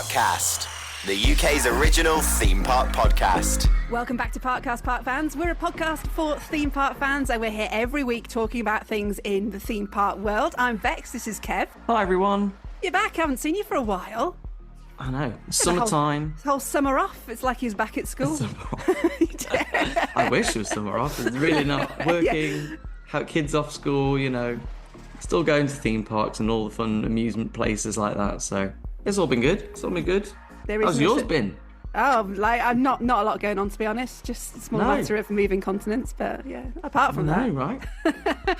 Parkcast, the UK's original theme park podcast. Welcome back to Parkcast, Park fans. We're a podcast for theme park fans, and we're here every week talking about things in the theme park world. I'm Vex, this is Kev. Hi everyone. You're back, I haven't seen you for a while. I know, summertime. Whole summer off, it's like he was back at school. I wish it was summer off. It's really not working. Have kids off school, still going to theme parks and all the fun amusement places like that. So it's all been good. How's yours been? Oh, I'm not a lot going on, to be honest. Just a small matter of moving continents, but yeah, apart from that. Right?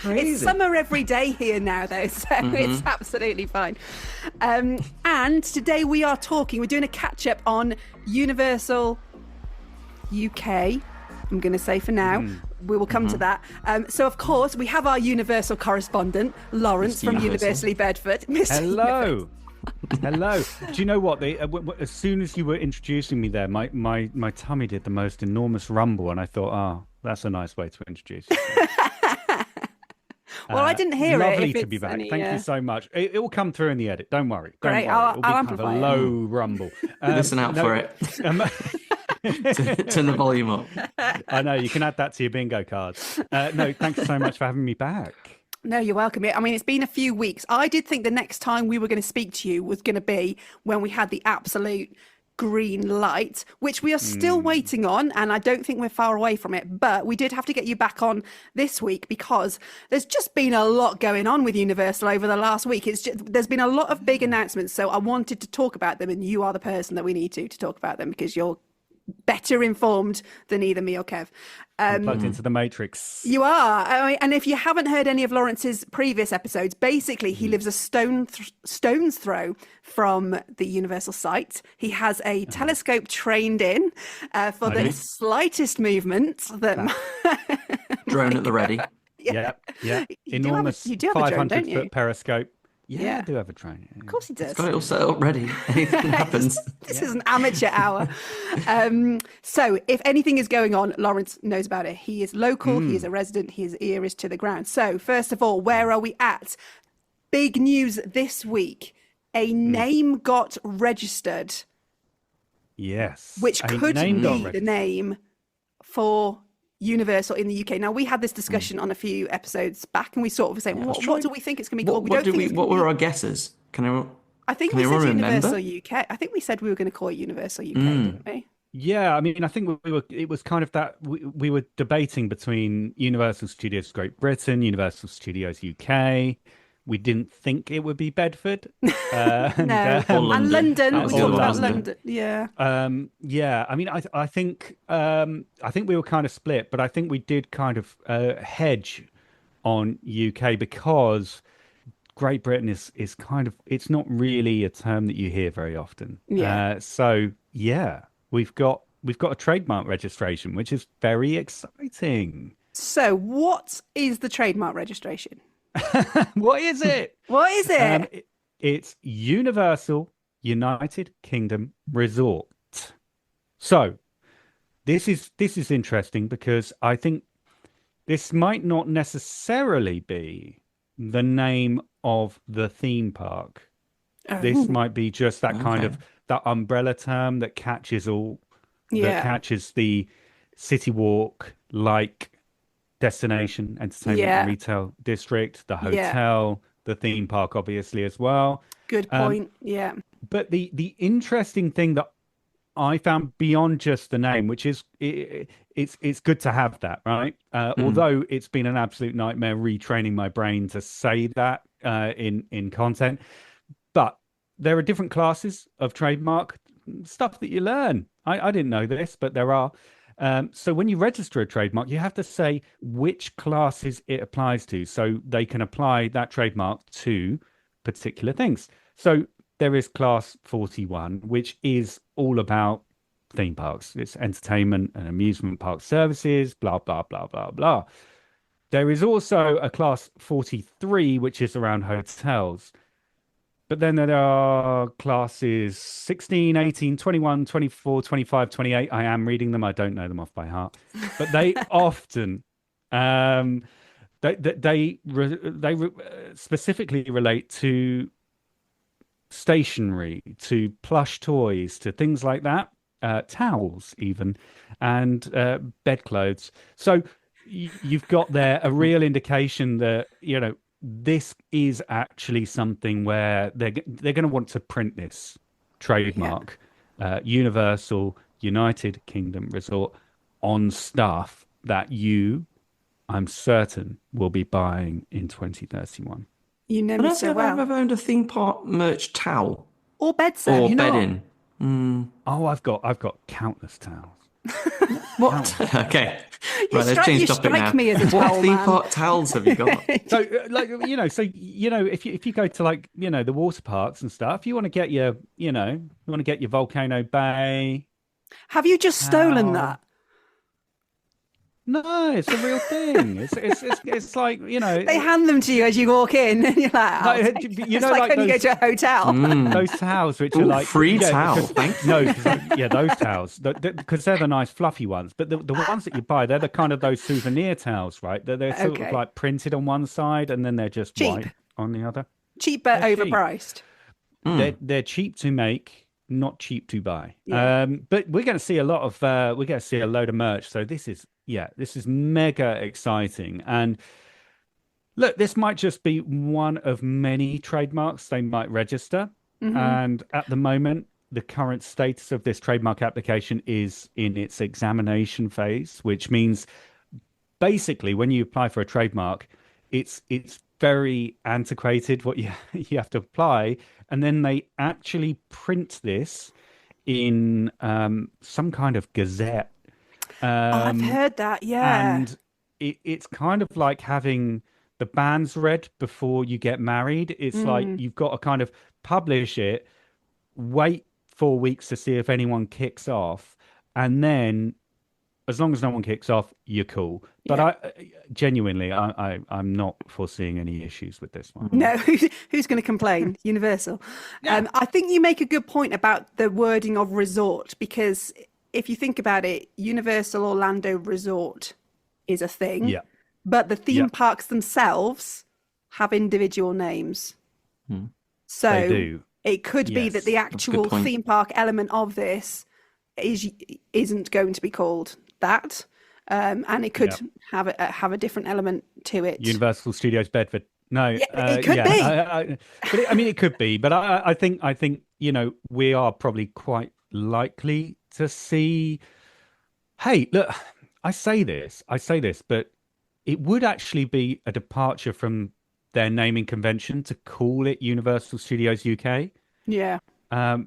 It's summer every day here now, though, so it's absolutely fine. And today we're doing a catch-up on Universal UK, I'm going to say for now. We will come to that. So, of course, we have our Universal correspondent, Lawrence from Universally Bedford. Hello. Hello. Do you know what? As soon as you were introducing me there, my tummy did the most enormous rumble, and I thought, that's a nice way to introduce you. Well, I didn't hear lovely it. Lovely to be back. Thank you so much. It will come through in the edit. Don't worry. Great. It'll be I'll kind of a low rumble. Listen out for it. Turn the volume up. I know. You can add that to your bingo cards. No, thanks so much for having me back. No, you're welcome. I mean, it's been a few weeks. I did think the next time we were going to speak to you was going to be when we had the absolute green light, which we are still waiting on, and I don't think we're far away from it. But we did have to get you back on this week because there's just been a lot going on with Universal over the last week. There's been a lot of big announcements, so I wanted to talk about them, and you are the person that we need to talk about them because you're better informed than either me or Kev. Plugged into the Matrix. You are. And if you haven't heard any of Lawrence's previous episodes, basically he lives a stone's throw from the Universal site. He has a telescope trained in for the slightest movement. Drone at the ready. Yeah. Enormous you do have a drone, don't you? 500-foot periscope. Yeah, I do have a drone. Of course he does. He's got it all set up ready. Anything happens. This is an amateur hour. So if anything is going on, Lawrence knows about it. He is local. He is a resident. His ear is to the ground. So first of all, where are we at? Big news this week. A name got registered. Yes. Which could be the name for Universal in the UK. Now, we had this discussion on a few episodes back, and we sort of were saying, what do we think it's going to be called? What were our guesses? I think we said Universal UK. I think we said we were going to call it Universal UK, didn't we? Yeah, I mean, I think it was kind of that we were debating between Universal Studios Great Britain, Universal Studios UK. We didn't think it would be Bedford. No, and London. We talked about London. Yeah. Yeah. I mean, I think we were kind of split, but I think we did kind of hedge on UK because Great Britain is kind of, it's not really a term that you hear very often. Yeah. So yeah, we've got a trademark registration, which is very exciting. So what is the trademark registration? What is it? What is it? It's Universal United Kingdom Resort. So this is interesting because I think this might not necessarily be the name of the theme park. This might be just that kind of that umbrella term that catches that catches the city walk like destination, entertainment and retail district, the hotel, the theme park, obviously, as well. Good point. But the interesting thing that I found beyond just the name, which is it's good to have that, right? Although it's been an absolute nightmare retraining my brain to say that in content, but there are different classes of trademark stuff that you learn. I didn't know this, but there are. So when you register a trademark, you have to say which classes it applies to, so they can apply that trademark to particular things. So there is class 41, which is all about theme parks. It's entertainment and amusement park services, blah, blah, blah, blah, blah. There is also a class 43, which is around hotels. But then there are classes 16, 18, 21, 24, 25, 28. I am reading them. I don't know them off by heart. But they often, they specifically relate to stationery to plush toys to things like that, towels even, and bedclothes. So you've got there a real indication that, this is actually something where they're going to want to print this trademark, Universal United Kingdom Resort, on stuff that I'm certain, will be buying in 2031. You know I me don't so think I've well. ever owned a theme park merch towel Or bed set. or bedding. Oh, I've got countless towels. What? Okay. Right, let's You change topic strike now. me as a What towel theme man. park towels have you got? So, if you go to, like, the water parks and stuff, you want to get your Volcano Bay Have you just stolen towel. that? No, it's a real thing. It's like, They hand them to you as you walk in, and you're like, like, it's like when you go to a hotel. those towels which are Ooh, like free towel. Thank you. No, those towels, because they're the nice fluffy ones. But the ones that you buy, they're the kind of those souvenir towels, right? They're sort of Okay. like printed on one side and then they're just Cheap. white on the other. Cheap but They're cheap. overpriced. They're cheap to make, not cheap to buy. Yeah. But we're going to see a load of merch. So this is mega exciting. And look, this might just be one of many trademarks they might register. And at the moment, the current status of this trademark application is in its examination phase, which means basically when you apply for a trademark, it's very antiquated what you have to apply, and then they actually print this in some kind of gazette. I've heard that, yeah. And it's kind of like having the banns read before you get married. It's like you've got to kind of publish it, wait 4 weeks to see if anyone kicks off, and then as long as no one kicks off, you're cool. But I'm not foreseeing any issues with this one. No, who's going to complain? Universal. I think you make a good point about the wording of resort, because if you think about it, Universal Orlando Resort is a thing. Yeah. But the theme parks themselves have individual names. So They do. it could be that the actual point. theme park element of this isn't going to be called that. And it could have a different element to it. Universal Studios Bedford. No, it could be. But it could be. But I think we are probably quite likely to see. Hey, look, I say this, but it would actually be a departure from their naming convention to call it Universal Studios UK. Yeah.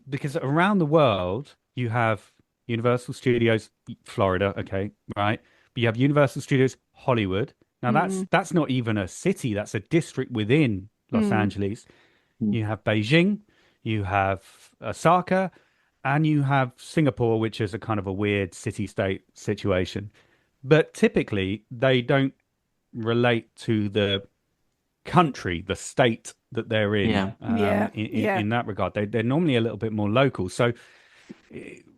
Because around the world you have Universal Studios Florida, okay, right? But you have Universal Studios Hollywood. Now that's not even a city, that's a district within Los Angeles. You have Beijing, you have Osaka, and you have Singapore, which is a kind of a weird city-state situation. But typically they don't relate to the country, the state that they're in. In that regard. They're normally a little bit more local. So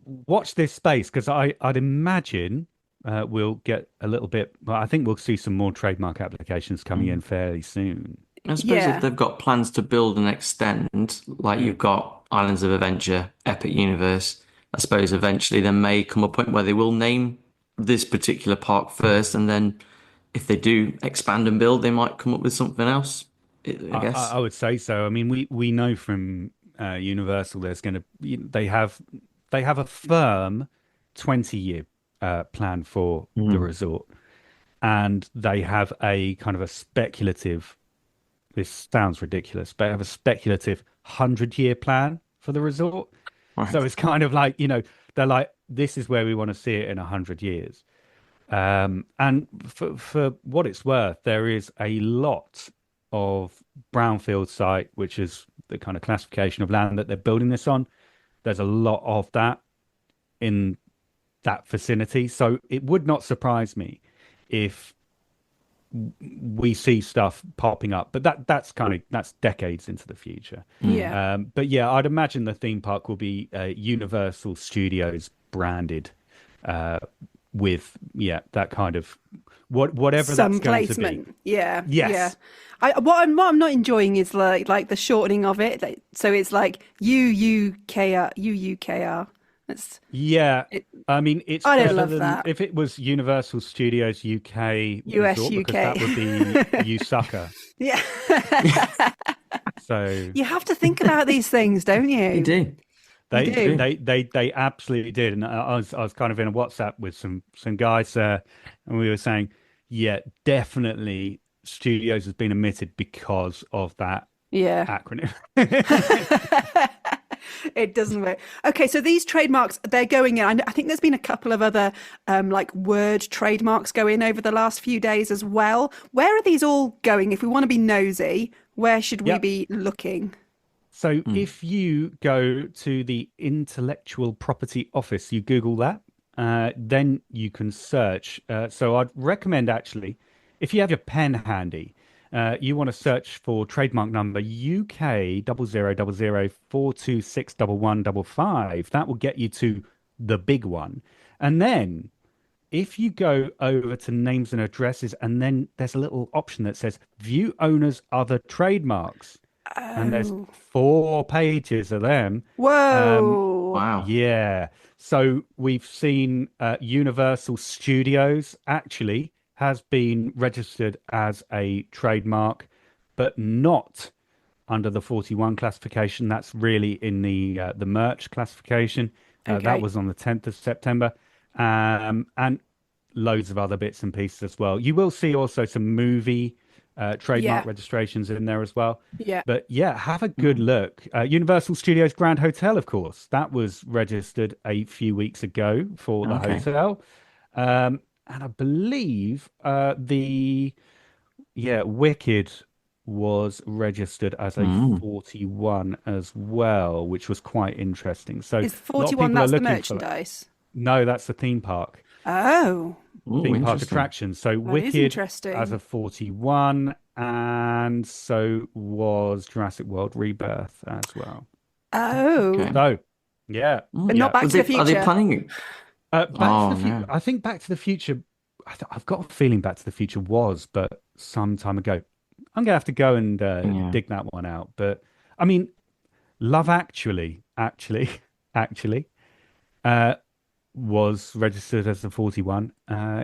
watch this space, because I'd imagine we'll get a little bit. Well, I think we'll see some more trademark applications coming in fairly soon. I suppose if they've got plans to build and extend, like you've got Islands of Adventure, Epic Universe, I suppose eventually there may come a point where they will name this particular park first, and then if they do expand and build, they might come up with something else, I guess. I would say so. I mean, we know from Universal they have a firm 20-year plan for the resort, and they have a kind of a speculative. This sounds ridiculous, but they have a speculative 100-year plan for the resort. Right. So it's kind of like, they're like, this is where we want to see it in 100 years. And for what it's worth, there is a lot of brownfield site, which is the kind of classification of land that they're building this on. There's a lot of that in that vicinity. So it would not surprise me if we see stuff popping up, but that's decades into the future. But I'd imagine the theme park will be Universal Studios branded with that kind of whatever Some that's going to be. placement. Yeah. Yes. Yeah. What I'm not enjoying is like the shortening of it. So it's like UUKR. That's Yeah, it, I mean, it's I don't better love than that. if it was Universal Studios UK US Resort, because that UK. would be You Sucker. Yeah. So You have to think about these things, don't You you? do. You they do. they absolutely did, and I was kind of in a WhatsApp with some guys there, and we were saying, yeah, definitely Studios has been omitted because of that Yeah. acronym. It doesn't work. Okay, so these trademarks, they're going in. I think there's been a couple of other like word trademarks go in over the last few days as well. Where are these all going? If we want to be nosy, where should we Yep. be looking? So if you go to the Intellectual Property Office, you Google that, then you can search. So I'd recommend actually, if you have your pen handy, you want to search for trademark number UK 000042611155. That will get you to the big one. And then if you go over to names and addresses, and then there's a little option that says view owners other trademarks. And there's Oh, 4 pages of them. whoa. Wow. Yeah. So we've seen Universal Studios actually has been registered as a trademark, but not under the 41 classification. That's really in the merch classification. That Okay. was on the 10th of September. And loads of other bits and pieces as well. You will see also some movie trademark Yeah. registrations in there as well. Yeah. But yeah, have a good look. Universal Studios Grand Hotel, of course, that was registered a few weeks ago for the Okay. hotel. And I believe Wicked was registered as a 41 as well, which was quite interesting. So Is a lot of 41 people are that's the looking for that. merchandise? No, that's the theme park Oh, Ooh, theme park interesting. attraction. So that is Wicked interesting. as a 41, and so was Jurassic World Rebirth as well. Oh, Okay. So yeah, but not Back to the Are they Future. planning? Back to Oh, the Future. no. I think Back to the Future. I've got a feeling Back to the Future was, but some time ago. I'm gonna have to go and Yeah. dig that one out. But I mean, Love actually, uh, was registered as a 41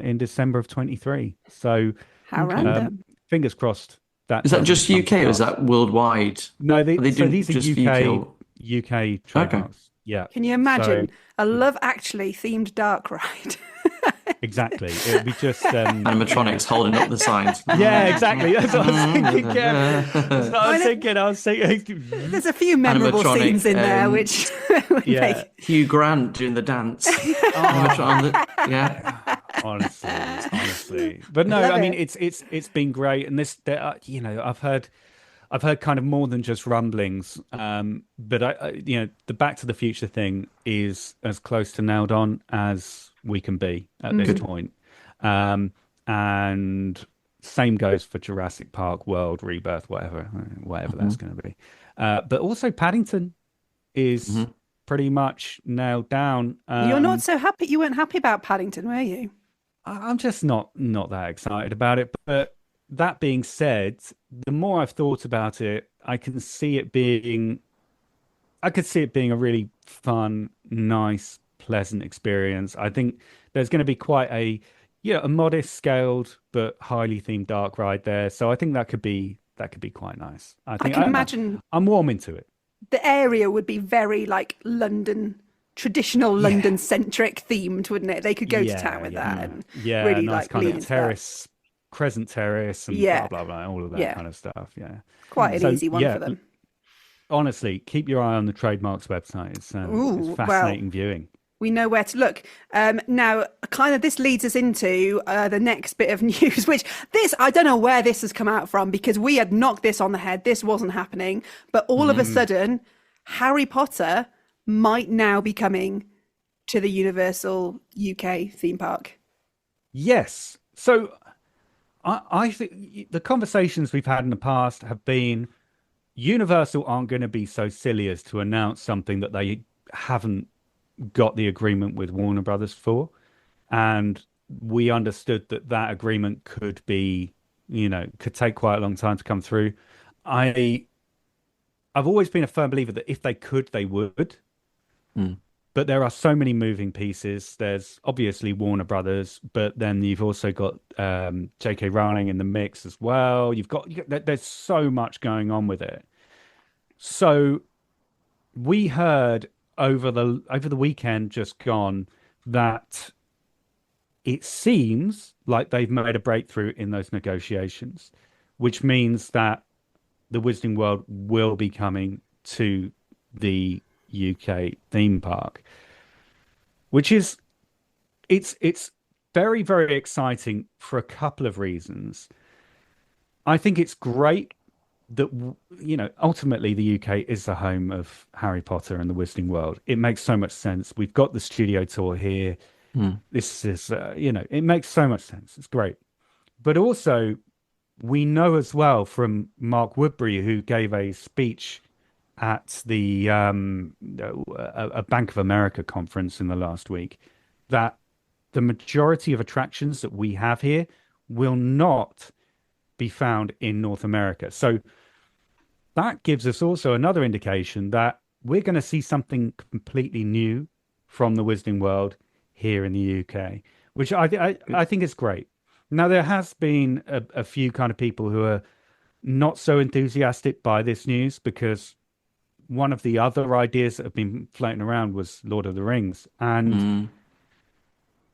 in December of 23. So How Okay. random. fingers crossed that Is that doesn't just come UK or is to pass. that worldwide? No, Are they so doing these are just for UK UK or... UK Okay. trademarks. Yeah. Can you So imagine a Love Actually themed dark ride? exactly, it would be just Animatronics holding up the signs. yeah, exactly. That's what I was thinking, Kev. That's what I was I thinking. I was thinking, There's a few memorable Animatronic, scenes in there which would yeah. make Hugh Grant doing the dance. Yeah. honestly. But no, Love I mean, it. it's been great, and I've heard kind of more than just rumblings. But the Back to the Future thing is as close to nailed on as we can be at this point. And same goes for Jurassic Park, World, Rebirth, whatever that's going to be. But also Paddington is pretty much nailed down. You're not so happy. You weren't happy about Paddington, were you? I'm just not that excited about it. But that being said, the more I've thought about it, I could see it being a really fun, nice, pleasant experience. I think there's going to be quite a modest scaled but highly themed dark ride there. So I think that could be quite nice. I think can imagine I'm warm into it. the area would be very like London, traditional London centric themed, wouldn't it? They could go to town with that and really nice like kind lean of into terrace, crescent terrace, and Yeah. blah blah blah, all of that Yeah. kind of stuff. Yeah, that. Quite an So, easy one for them. honestly, keep your eye on the trademarks website. It's Ooh, fascinating viewing. We know where to look. Now, kind of this leads us into the next bit of news, which I don't know where this has come out from because we had knocked this on the head. This wasn't happening. But all of a sudden, Harry Potter might now be coming to the Universal UK theme park. Yes. So I think the conversations we've had in the past have been Universal aren't going to be so silly as to announce something that they haven't got the agreement with Warner Brothers for. and we understood that that agreement could be, could take quite a long time to come through. I I've always been a firm believer that if they could, they would. Mm. But there are so many moving pieces. There's obviously Warner Brothers, but then you've also got J.K. Rowling in the mix as well. There's so much going on with it. So we heard over the weekend just gone that it seems like they've made a breakthrough in those negotiations, which means that the Wizarding World will be coming to the UK theme park, which is it's very, very exciting for a couple of reasons. I think it's great that ultimately the UK is the home of Harry Potter and the Wizarding World. It makes so much sense. We've got the studio tour here. Mm. This is it makes so much sense. It's great. But also we know as well from Mark Woodbury, who gave a speech at the a Bank of America conference in the last week, that the majority of attractions that we have here will not be found in North America. So that gives us also another indication that we're going to see something completely new from the Wizarding World here in the UK, which I think is great. Now, there has been a few kind of people who are not so enthusiastic by this news, because one of the other ideas that have been floating around was Lord of the Rings. And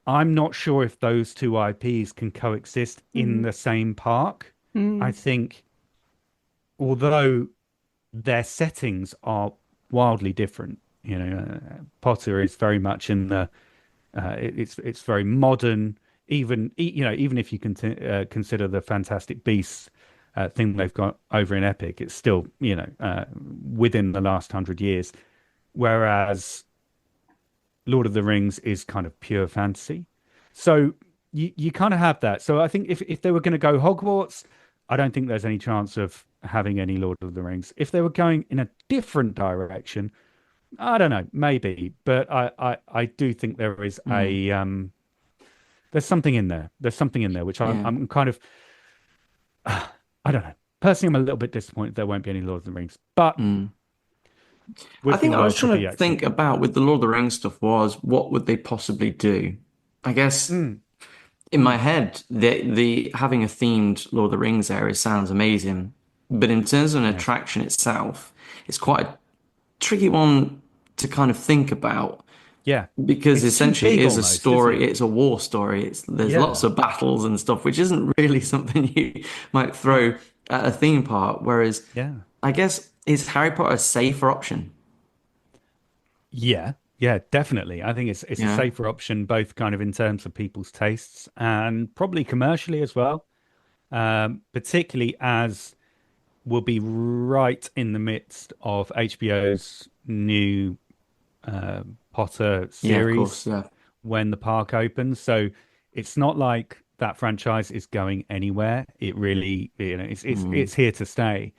I'm not sure if those two IPs can coexist in the same park. I think, although their settings are wildly different, Potter is very much in the it's very modern. Even if you can consider the Fantastic Beasts thing they've got over in Epic, it's still within the last 100 years, whereas Lord of the Rings is kind of pure fantasy. So you kind of have that. So I think if they were going to go Hogwarts, I don't think there's any chance of having any Lord of the Rings. If they were going in a different direction, I don't know, maybe. But I do think there is there's something in there. There's something in there which I'm kind of I don't know. Personally, I'm a little bit disappointed there won't be any Lord of the Rings. But I think I was trying to think about, with the Lord of the Rings stuff, was what would they possibly do? I guess in my head, the having a themed Lord of the Rings area sounds amazing, but in terms of an attraction itself, it's quite a tricky one to kind of think about. Yeah, because it's essentially it is a almost, story. It's a war story. There's Yeah. lots of battles and stuff, which isn't really something you might throw at a theme park. Whereas, Yeah. I guess, is Harry Potter a safer option? Yeah, definitely. I think it's a Yeah. safer option, both kind of in terms of people's tastes and probably commercially as well. Particularly as we'll be right in the midst of HBO's new Potter Yeah, of course. series Yeah. when the park opens. So it's not like that franchise is going anywhere. It really, it's here to stay.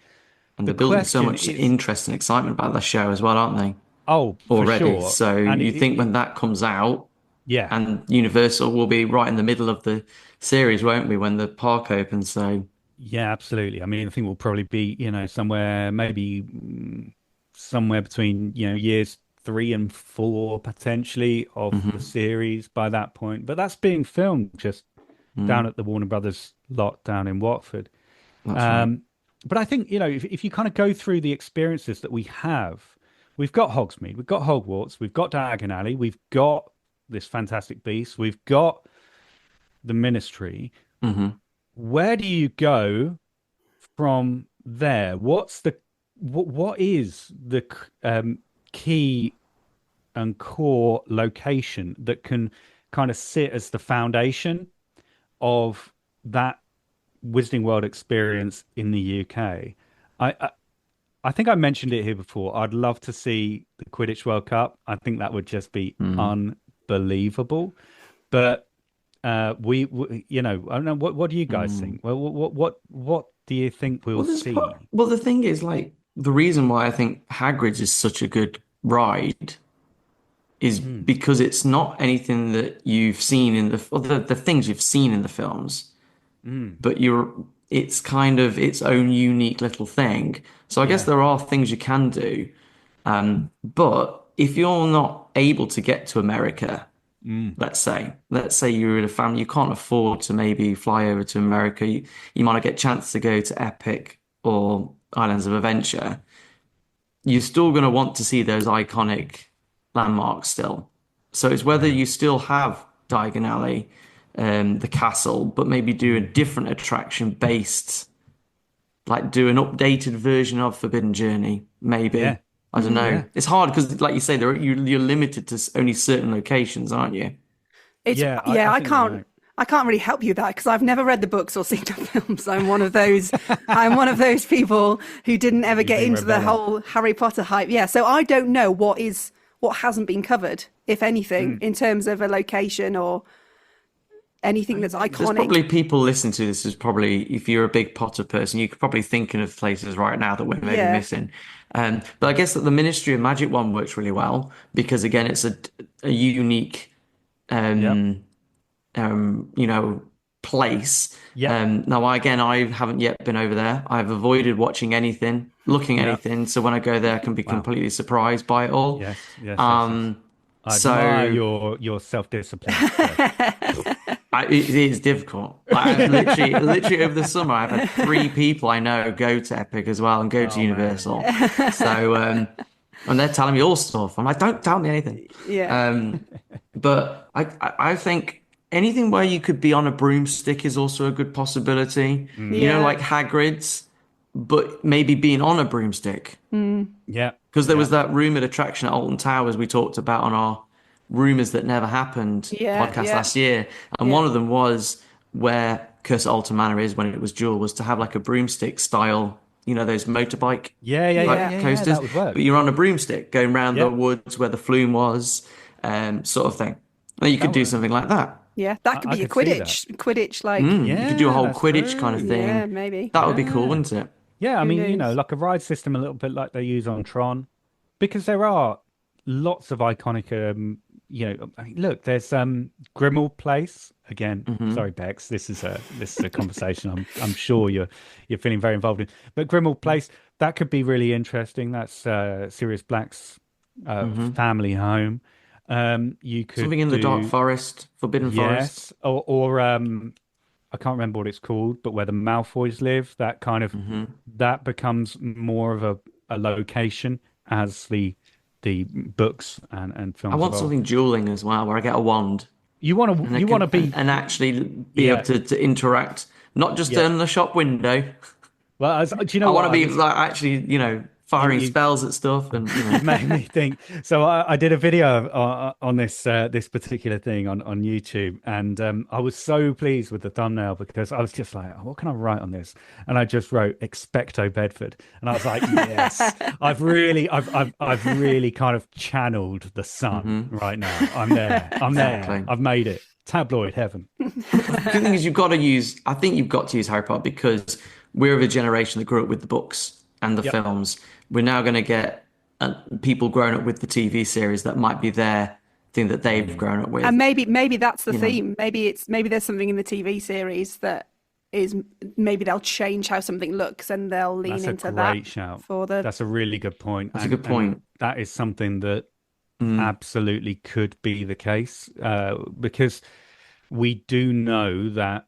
And The they're building so question much is, interest and excitement about the show as well, aren't they? oh, for Already. sure. So And you think when that comes out, yeah, and Universal will be right in the middle of the series, won't we, when the park opens? So yeah, absolutely. I mean, I think we'll probably be, somewhere maybe somewhere between, years 3 and 4 potentially of the series by that point. But that's being filmed just down at the Warner Brothers lot down in Watford. that's right. But I think, if you kind of go through the experiences that we have, we've got Hogsmeade, we've got Hogwarts, we've got Diagon Alley, we've got this Fantastic Beast, we've got the Ministry. Where do you go from there? What is the key and core location that can kind of sit as the foundation of that Wizarding World experience in the UK? I think I mentioned it here before. I'd love to see the Quidditch World Cup. I think that would just be unbelievable. But I don't know. What do you guys think? Well, what do you think we'll see? Well, the thing is, like, the reason why I think Hagrid's is such a good ride is because it's not anything that you've seen in the things you've seen in the films, but it's kind of its own unique little thing. So I guess there are things you can do, but if you're not able to get to America, let's say you're in a family, you can't afford to maybe fly over to America, you might not get a chance to go to Epic or Islands of Adventure. You're still going to want to see those iconic landmarks still. So it's whether you still have Diagon Alley, the castle, but maybe do a different attraction based, like do an updated version of Forbidden Journey, maybe. Yeah. I don't know. It's hard because, like you say, you're limited to only certain locations, aren't you? It's Yeah, yeah, I I think you're can't right. I can't really help you with that because I've never read the books or seen the films. I'm one of those people who didn't ever get been into the rebelling. whole Harry Potter hype. Yeah, so I don't know what hasn't been covered, if anything, in terms of a location or anything that's There's iconic. probably people listening to this is probably, if you're a big Potter person, you're probably thinking of places right now that we're maybe Yeah. missing. But I guess that the Ministry of Magic one works really well because again, it's a unique, Yep. you know, place. Yep. Now, I haven't yet been over there. I've avoided watching anything, looking at Yep. anything. So when I go there, I can be Wow. completely surprised by it all. Yes. Yes. Yes. Yes. I admire So your self-discipline. So. it is difficult. Like, I've literally over the summer, I've had 3 people I know go to Epic as well and go to man. Universal. So, and they're telling me all stuff. I'm like, don't tell me anything. Yeah. But I think anything where you could be on a broomstick is also a good possibility. You know, Yeah. like Hagrid's, but maybe being on a broomstick. Yeah. Because there was that rumored attraction at Alton Towers we talked about on our Rumors That Never Happened Yeah, podcast yeah. last year. And Yeah. one of them was where Curse at Alton Manor is when it was Jewel, was to have like a broomstick style, you know, those motorbike Yeah. Yeah. Yeah. Yeah. Yeah. coasters. That would work. But you're on a broomstick going around the Yep. woods where the flume was, sort of thing. And you could do would- something like that. Yeah. That could I be a could see Quidditch like You could do a whole that's Quidditch kind of true. thing. yeah, maybe. That would be cool, wouldn't it? Yeah, I Who mean, you know, knows? like a ride system, a little bit like they use on Tron, because there are lots of iconic. You know, I mean, look, there's Grimmauld Place again. Sorry, Bex, this is a conversation I'm sure you're feeling very involved in. But Grimmauld Place, that could be really interesting. That's Sirius Black's family home. You could Something in the Dark do- Forest, Forbidden Forest. Yes, or I can't remember what it's called, but where the Malfoys live, that kind of that becomes more of a location as the books and films. I want evolve. something dueling as well, where I get a wand. You want And I to can- be and actually be Yeah. able to interact, not just Yeah. in the shop window. well. Do you know I what? want to be like actually, firing you- spells at stuff, and made me think. So I did a video on this particular thing on YouTube, and I was so pleased with the thumbnail because I was just like, oh, what can I write on this? And I just wrote Expecto Bedford, and I was like, yes, I've really kind of channeled the sun right now. I'm there. Exactly. I've made it. Tabloid heaven. the thing is, I think you've got to use Harry Potter because we're of a generation that grew up with the books and the Yep. films. We're now going to get people growing up with the TV series that might be their thing that they've grown up with. And maybe that's the theme. Maybe there's something in the TV series that is maybe they'll change how something looks and they'll lean That's a into great that shout. for the That's a really good point. That's a good point. That is something that absolutely could be the case because we do know that,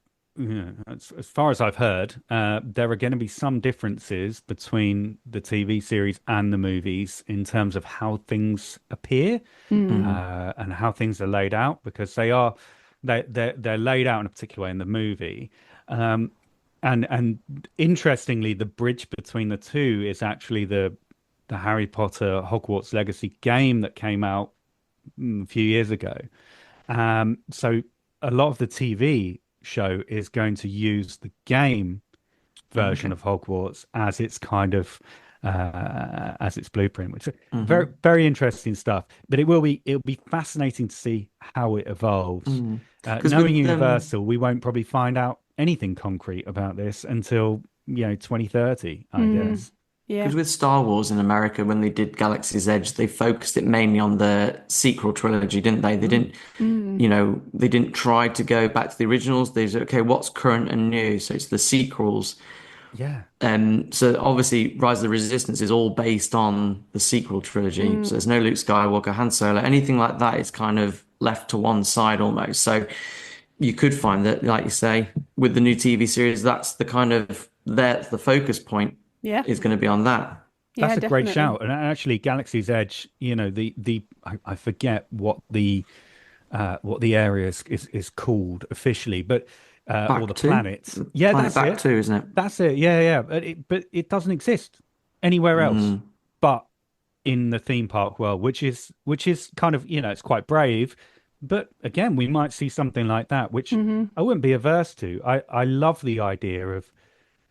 as far as I've heard, there are going to be some differences between the TV series and the movies in terms of how things appear and how things are laid out because they're laid out in a particular way in the movie. And interestingly, the bridge between the two is actually the Harry Potter Hogwarts Legacy game that came out a few years ago. So a lot of the TV show is going to use the game version of Hogwarts as its kind of as its blueprint, which is very very interesting stuff. But it'll be fascinating to see how it evolves. 'Cause Knowing with, Universal, we won't probably find out anything concrete about this until 2030, I guess. Yeah. Because with Star Wars in America, when they did Galaxy's Edge, they focused it mainly on the sequel trilogy, didn't they? They didn't, they didn't try to go back to the originals. They said, okay, what's current and new? So it's the sequels. Yeah. So obviously, Rise of the Resistance is all based on the sequel trilogy. So there's no Luke Skywalker, Han Solo, anything like that is kind of left to one side almost. So you could find that, like you say, with the new TV series, that's the kind of the focus point Yeah. is going to be on that. That's a great definitely. shout. And actually, Galaxy's Edge, I forget what the area is called officially, but or the Two? planets. Yeah, Planet that's Back it. 2, isn't it? That's it. Yeah. But it doesn't exist anywhere else but in the theme park world, which is kind of, it's quite brave. But again, we might see something like that, which I wouldn't be averse to. I love the idea of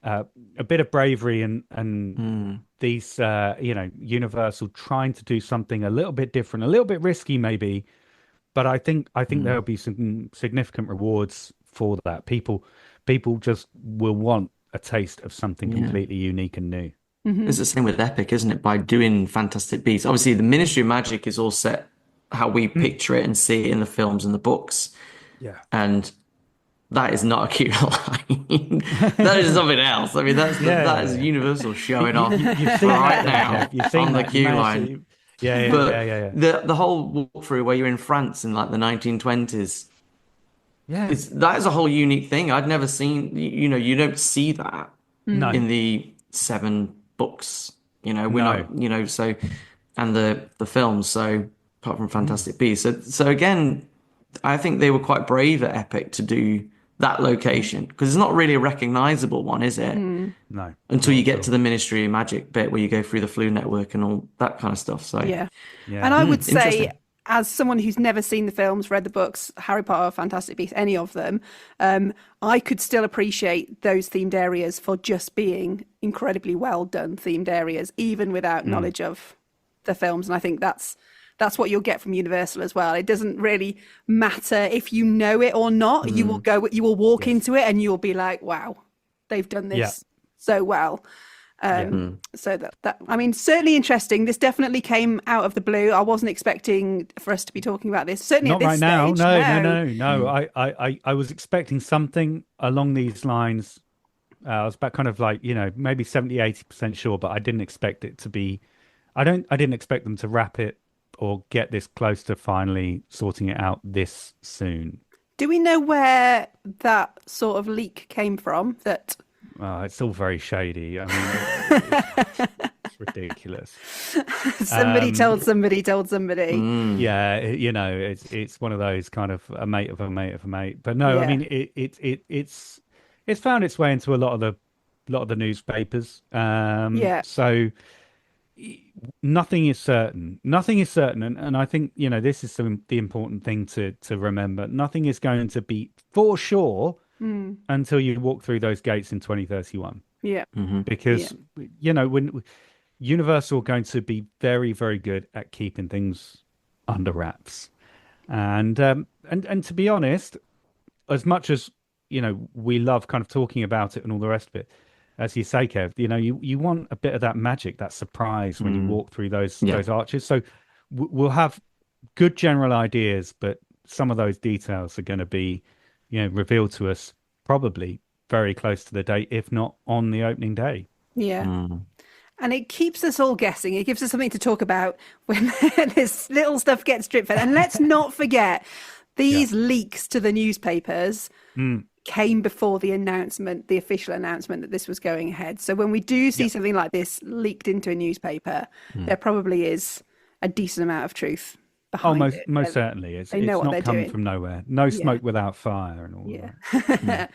a bit of bravery and these Universal trying to do something a little bit different, a little bit risky maybe, but I think there'll be some significant rewards for that. People just will want a taste of something completely unique and new. It's the same with Epic, isn't it? By doing Fantastic Beasts, obviously the Ministry of Magic is all set how we picture it and see it in the films and the books. Yeah. And that is not a queue line. That is something else. I mean, that is Universal showing off You've seen right that, now you've seen on the that, queue you managed line. to- Yeah. But the whole walkthrough where you're in France in like the 1920s, Yeah. that is a whole unique thing. I'd never seen, you don't see that No. in the 7 books. We're No. not, so, and the films. So apart from Fantastic Beasts, so again, I think they were quite brave at Epic to do that location because it's not really a recognizable one, is it? No. Until you get to the Ministry of Magic bit where you go through the Flu Network and all that kind of stuff. So Yeah. Yeah. And I would say, interesting. as someone who's never seen the films, read the books, Harry Potter, Fantastic Beasts, any of them, I could still appreciate those themed areas for just being incredibly well done themed areas, even without knowledge of the films. And I think that's what you'll get from Universal as well. It doesn't really matter if you know it or not. You will walk into it and you'll be like, wow, they've done this so well. So that I mean, certainly interesting. This definitely came out of the blue. I wasn't expecting for us to be talking about this. Certainly Not at right this now. stage. No. I was expecting something along these lines. I was about kind of like, maybe 70-80% sure, but I didn't expect it to be. I didn't expect them to wrap it or get this close to finally sorting it out this soon. Do we know where that sort of leak came from? That It's all very shady. I mean, it's ridiculous. somebody told somebody told somebody. Yeah, it's one of those kind of a mate of a mate of a mate. But no, I Yeah. mean it's found its way into a lot of the newspapers. Yeah. So nothing is certain. Nothing is certain, and I think this is the important thing to remember. Nothing is going to be for sure until you walk through those gates in 2031. Yeah. Because when Universal are going to be very, very good at keeping things under wraps, and to be honest, as much as we love kind of talking about it and all the rest of it, as you say, Kev, you want a bit of that magic, that surprise when you walk through those arches. So we'll have good general ideas, but some of those details are going to be revealed to us probably very close to the date, if not on the opening day. Yeah. And it keeps us all guessing. It gives us something to talk about when this little stuff gets drip fed. And let's not forget, these leaks to the newspapers came before the announcement, the official announcement that this was going ahead. So when we do see something like this leaked into a newspaper, there probably is a decent amount of truth behind it. Most certainly. It's know what not they're come doing. from nowhere. No smoke without fire and all that.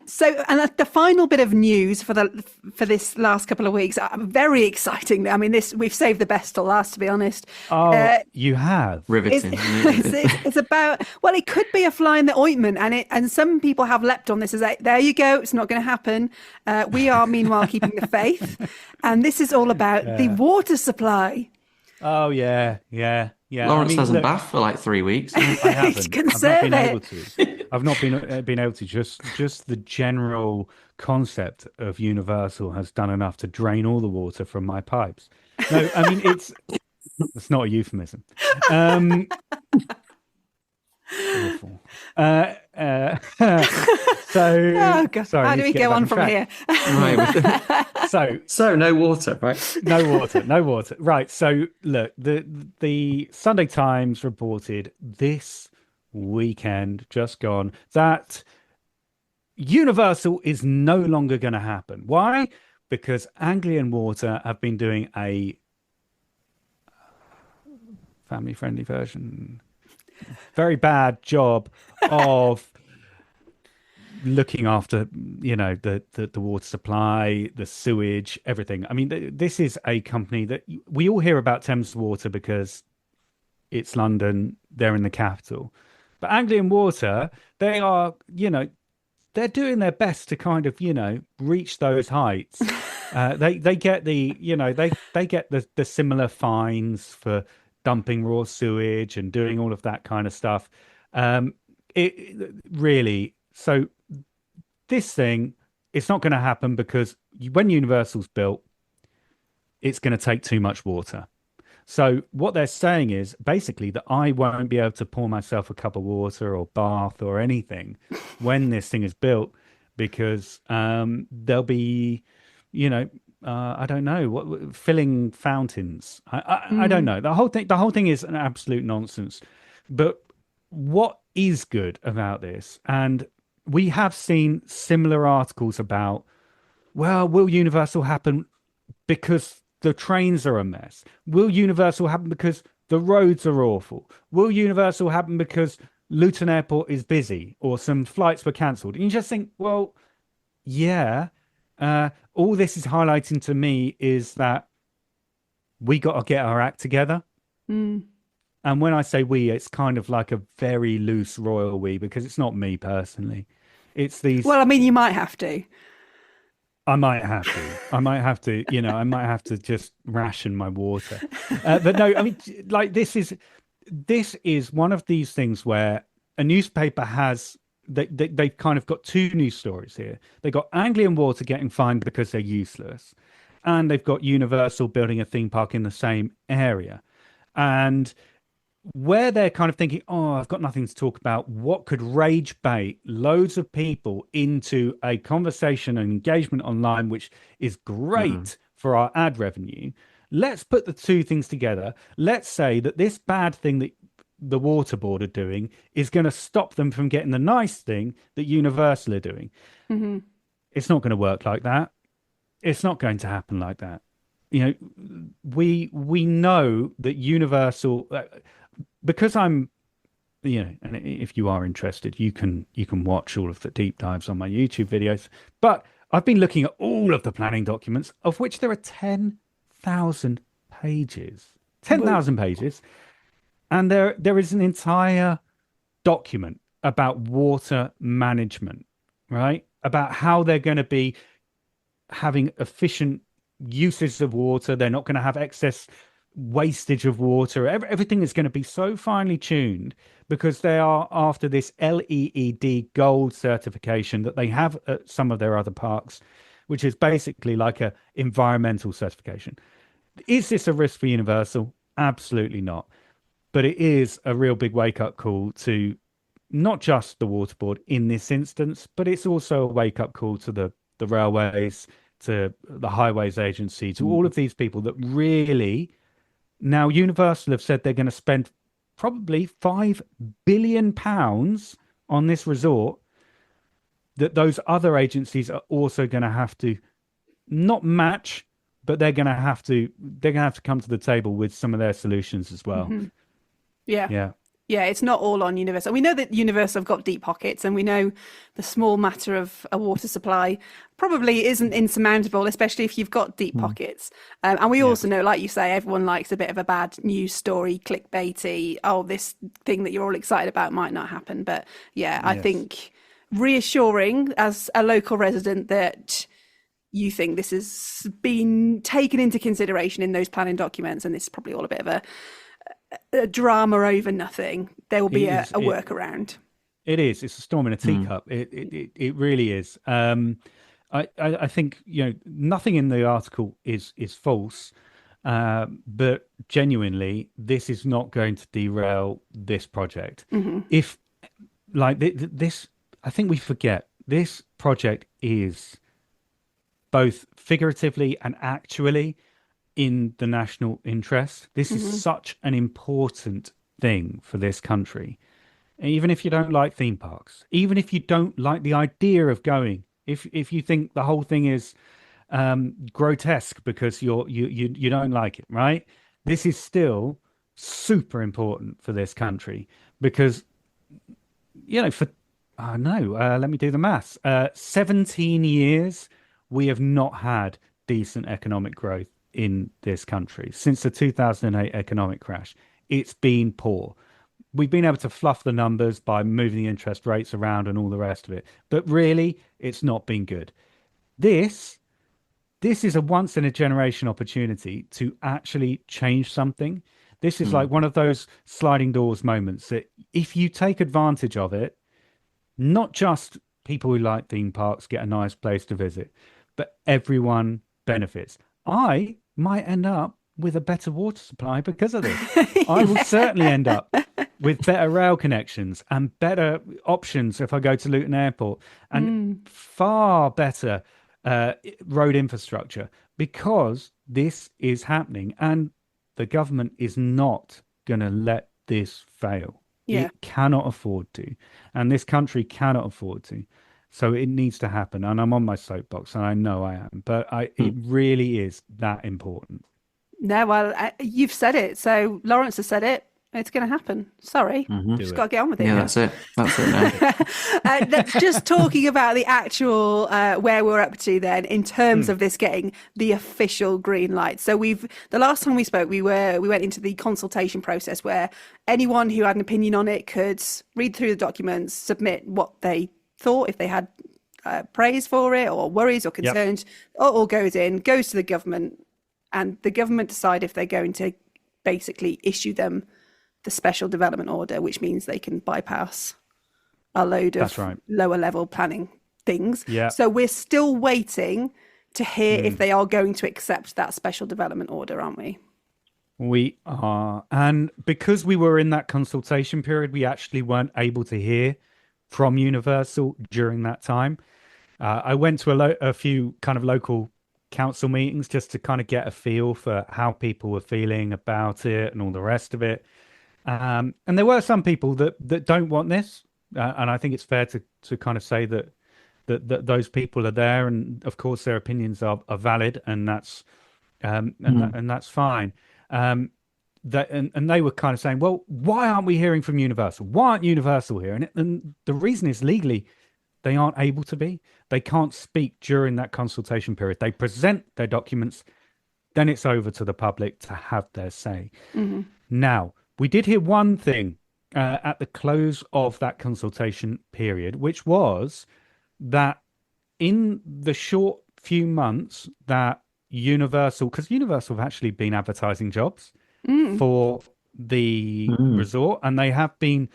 So, and the final bit of news for this last couple of weeks, very exciting. I mean, we've saved the best till last, to be honest. Oh, you have. Riveting. It's about, well, it could be a fly in the ointment, and some people have leapt on this as like, there you go, it's not going to happen. We are meanwhile keeping the faith, and this is all about the water supply. Oh yeah. Lawrence hasn't bathed for like 3 weeks. I haven't. Conserve I've not been it. able to. I've not been able to. Just the general concept of Universal has done enough to drain all the water from my pipes. No, I mean it's not a euphemism. Awful. So, Oh, God. sorry, How I need do we to get go back on from track. here? Right. So no water, right? No water. Right. So look, the Sunday Times reported this weekend just gone that Universal is no longer going to happen. Why? Because Anglian Water have been doing a family-friendly version, very bad job of looking after, the water supply, the sewage, everything. I mean, this is a company that we all hear about, Thames Water, because it's London, they're in the capital. But Anglian Water, they are, they're doing their best to kind of, reach those heights. They get they get the similar fines for dumping raw sewage and doing all of that kind of stuff. It really, so this thing, it's not going to happen because when Universal's built, it's going to take too much water. So what they're saying is basically that I won't be able to pour myself a cup of water or bath or anything when this thing is built, because there'll be, I don't know, what filling fountains. I don't know. The whole thing is an absolute nonsense. But what is good about this, and we have seen similar articles about, well, will Universal happen because the trains are a mess? Will Universal happen because the roads are awful? Will Universal happen because Luton Airport is busy or some flights were cancelled? And you just think, well, yeah. All this is highlighting to me is that we got to get our act together. And when I say we, it's kind of like a very loose royal we, because it's not me personally. It's these. Well, I mean, you might have to. I might have to. I might have to just ration my water. But no, I mean, like this is one of these things where a newspaper has they've kind of got two news stories here. They got Anglian Water getting fined because they're useless, and they've got Universal building a theme park in the same area. And where they're kind of thinking, oh, I've got nothing to talk about, what could rage bait loads of people into a conversation and engagement online, which is great for our ad revenue. Let's put the two things together. Let's say that this bad thing that the water board are doing is going to stop them from getting the nice thing that Universal are doing. It's not going to work like that. It's not going to happen like that. We know that Universal, because I'm, and if you are interested, you can watch all of the deep dives on my YouTube videos. But I've been looking at all of the planning documents, of which there are 10,000 pages. 10,000 pages. And there is an entire document about water management, right? About how they're going to be having efficient uses of water. They're not going to have excess wastage of water. Everything is going to be so finely tuned because they are after this LEED gold certification that they have at some of their other parks, which is basically like a environmental certification. Is this a risk for Universal? Absolutely not. But it is a real big wake-up call to not just the water board in this instance, but it's also a wake-up call to the railways, to the highways agency, to all of these people that really... Now, Universal have said they're going to spend probably £5 billion on this resort, that those other agencies are also going to have to not match, but they're going to have to come to the table with some of their solutions as well. Yeah, it's not all on Universal. We know that Universal have got deep pockets, and we know the small matter of a water supply probably isn't insurmountable, especially if you've got deep pockets. And we also know, like you say, everyone likes a bit of a bad news story, clickbaity. Oh, this thing that you're all excited about might not happen. But yeah, I think reassuring as a local resident that you think this has been taken into consideration in those planning documents, and this is probably all a bit of a drama over nothing. There will be a workaround. It is. It's a storm in a teacup. It really is. I think nothing in the article is false, but genuinely, this is not going to derail this project. If like this, I think we forget this project is both figuratively and actually in the national interest. This is such an important thing for this country. Even if you don't like theme parks, even if you don't like the idea of going, if you think the whole thing is grotesque because you don't like it, right? This is still super important for this country because for let me do the maths. 17 years we have not had decent economic growth in this country since the 2008 economic crash. It's been poor. We've been able to fluff the numbers by moving the interest rates around and all the rest of it, but really, it's not been good. This is a once in a generation opportunity to actually change something. This is like one of those sliding doors moments that if you take advantage of it, not just people who like theme parks get a nice place to visit, but everyone benefits. I might end up with a better water supply because of this. I will certainly end up with better rail connections and better options if I go to Luton Airport and far better road infrastructure because this is happening and the government is not going to let this fail. It cannot afford to, and this country cannot afford to. So it needs to happen. And I'm on my soapbox, and I know I am, but it really is that important. No, well, you've said it. So Lawrence has said it. It's going to happen. Sorry. Just got to get on with it. Yeah, that's it. That's it now. Let's just talking about the actual where we're up to then in terms of this getting the official green light. So the last time we spoke, we went into the consultation process where anyone who had an opinion on it could read through the documents, submit what they thought, if they had praise for it or worries or concerns. It all goes to the government, and the government decide if they're going to basically issue them the special development order, which means they can bypass a load of lower level planning things. So we're still waiting to hear if they are going to accept that special development order, aren't we? We are. And because we were in that consultation period, we actually weren't able to hear from Universal during that time. I went to a few kind of local council meetings just to kind of get a feel for how people were feeling about it and all the rest of it. And there were some people that don't want this, and I think it's fair to kind of say that those people are there, and of course their opinions are valid, and that's and that's fine. And they were kind of saying, well, why aren't we hearing from Universal? Why aren't Universal here? And the reason is legally they aren't able to be. They can't speak during that consultation period. They present their documents, then it's over to the public to have their say. Now, we did hear one thing at the close of that consultation period, which was that in the short few months that Universal, because Universal have actually been advertising jobs for the resort, and they have been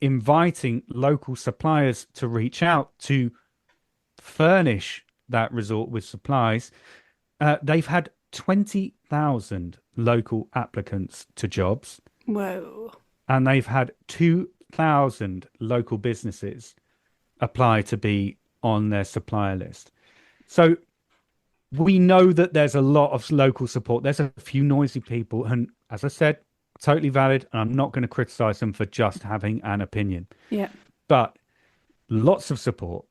inviting local suppliers to reach out to furnish that resort with supplies. They've had 20,000 local applicants to jobs. Whoa. And they've had 2,000 local businesses apply to be on their supplier list. So we know that there's a lot of local support. There's a few noisy people. And as I said, totally valid. And I'm not going to criticize them for just having an opinion. Yeah. But lots of support.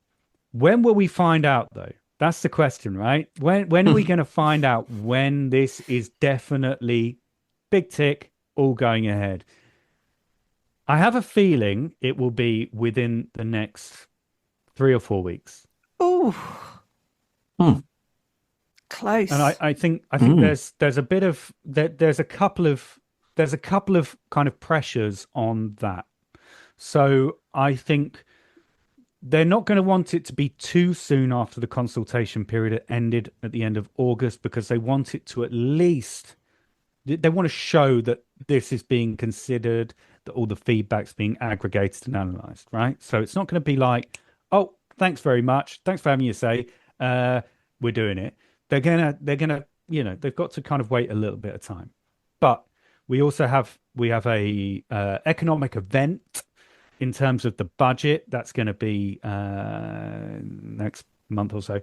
When will we find out, though? That's the question, right? When are we going to find out when this is definitely big tick, all going ahead? I have a feeling it will be within the next 3 or 4 weeks. Oh, close. And I think there's a bit of there's a couple of kind of pressures on that. So I think they're not going to want it to be too soon after the consultation period ended at the end of August, because they want it to at least, they want to show that this is being considered, all the feedback's being aggregated and analyzed, right? So it's not going to be like, oh, thanks very much, thanks for having your say, we're doing it. They're gonna, they've got to kind of wait a little bit of time. But we also have a economic event in terms of the budget that's going to be next month or so.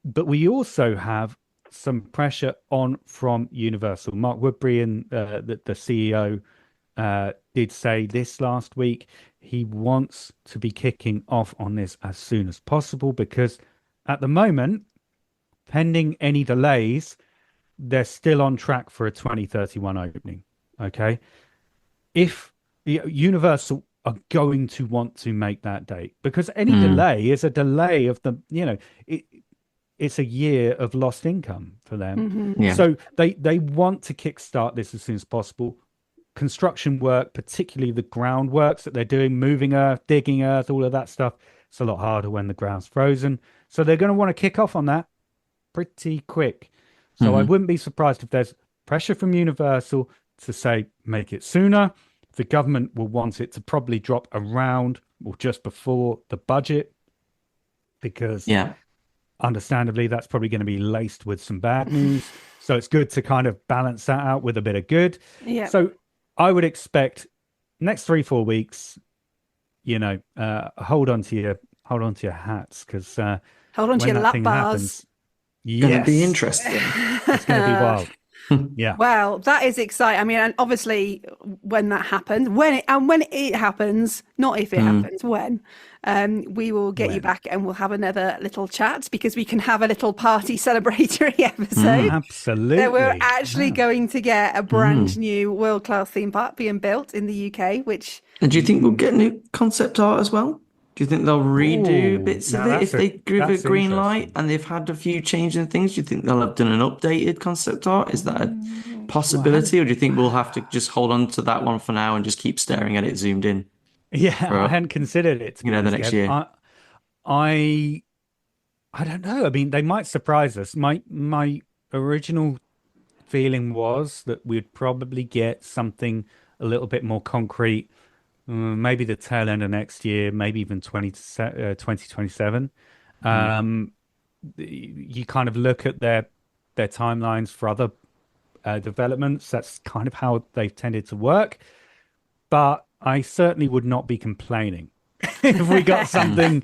But we also have some pressure on from Universal. Mark Woodbury, and the CEO, did say this last week. He wants to be kicking off on this as soon as possible because at the moment, pending any delays, they're still on track for a 2031 opening. Okay. If Universal are going to want to make that date, because any delay is a delay of the, it's a year of lost income for them. Yeah. So they want to kickstart this as soon as possible. Construction work, particularly the groundworks that they're doing, moving earth, digging earth, all of that stuff, it's a lot harder when the ground's frozen. So they're going to want to kick off on that pretty quick. So I wouldn't be surprised if there's pressure from Universal to say, make it sooner. The government will want it to probably drop around or just before the budget, because understandably, that's probably going to be laced with some bad news. So it's good to kind of balance that out with a bit of good. Yeah. So I would expect next 3-4 weeks, hold on to your hats, because hold on to your lap bars. Going to be interesting. It's going to be wild. Yeah. Well, that is exciting. I mean, and obviously, when that happens, when it happens, not if it happens, when, we will get you back and we'll have another little chat, because we can have a little party celebratory episode. Absolutely. That we're actually going to get a brand new world-class theme park being built in the UK. And do you think we'll get new concept art as well? Do you think they'll redo bits of it if they give a green light and they've had a few changes and things? Do you think they'll have done an updated concept art? Is that a possibility, or do you think we'll have to just hold on to that one for now and just keep staring at it zoomed in? Yeah, I hadn't considered it. The next year. I don't know. I mean, they might surprise us. My original feeling was that we'd probably get something a little bit more concrete. Maybe the tail end of next year, maybe even 2027. You kind of look at their timelines for other developments. That's kind of how they've tended to work. But I certainly would not be complaining if we got something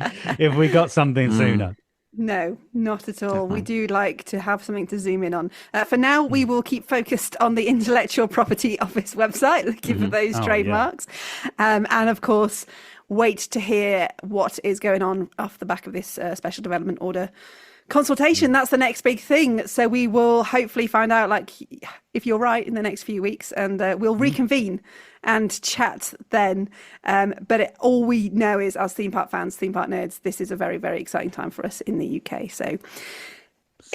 sooner. No, not at all. We do like to have something to zoom in on. For now, we will keep focused on the Intellectual Property Office website, looking for those trademarks. And of course, wait to hear what is going on off the back of this special development order consultation. That's the next big thing. So we will hopefully find out, like, if you're right, in the next few weeks, and we'll reconvene and chat then. But all we know is, as theme park fans, theme park nerds, this is a very, very exciting time for us in the UK. So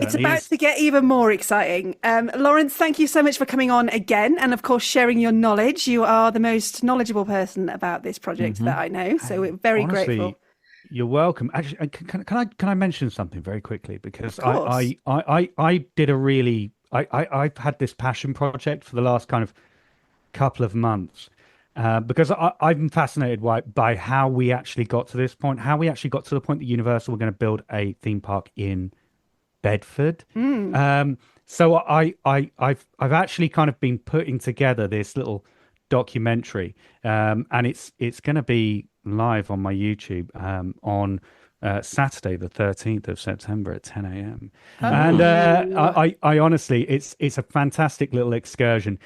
it's about to get even more exciting. Lawrence, thank you so much for coming on again, and of course sharing your knowledge. You are the most knowledgeable person about this project that I know, so we're very grateful. You're welcome. Actually, can I mention something very quickly? Because I did a really I've had this passion project for the last kind of couple of months, because I've been fascinated by how we actually got to this point, how we actually got to the point that Universal were going to build a theme park in Bedford. So I've actually kind of been putting together this little documentary, and it's going to be live on my YouTube on Saturday, the 13th of September at 10 a.m. And I honestly, it's a fantastic little excursion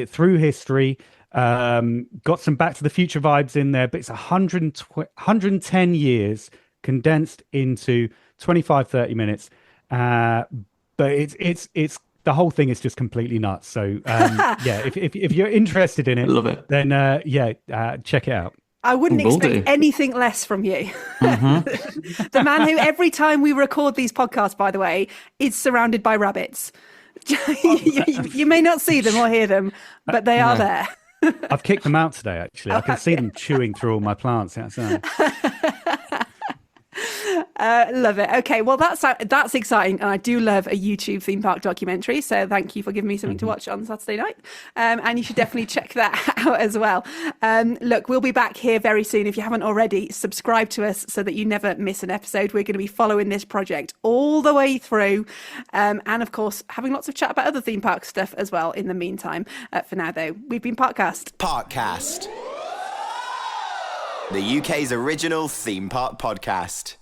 through history. Got some Back to the Future vibes in there, but it's 110 years condensed into 25-30 minutes. But it's the whole thing is just completely nuts. So if you're interested in it, love it. Then check it out. I wouldn't expect anything less from you. The man who, every time we record these podcasts, by the way, is surrounded by rabbits. You may not see them or hear them, but they are there. I've kicked them out today, actually. I can see them chewing through all my plants outside. Love it. Okay, well that's exciting, and I do love a YouTube theme park documentary. So thank you for giving me something to watch on Saturday night, and you should definitely check that out as well. Look, we'll be back here very soon. If you haven't already, subscribe to us so that you never miss an episode. We're going to be following this project all the way through, and of course having lots of chat about other theme park stuff as well. In the meantime, for now though, we've been Parkcast. Parkcast. The UK's original theme park podcast.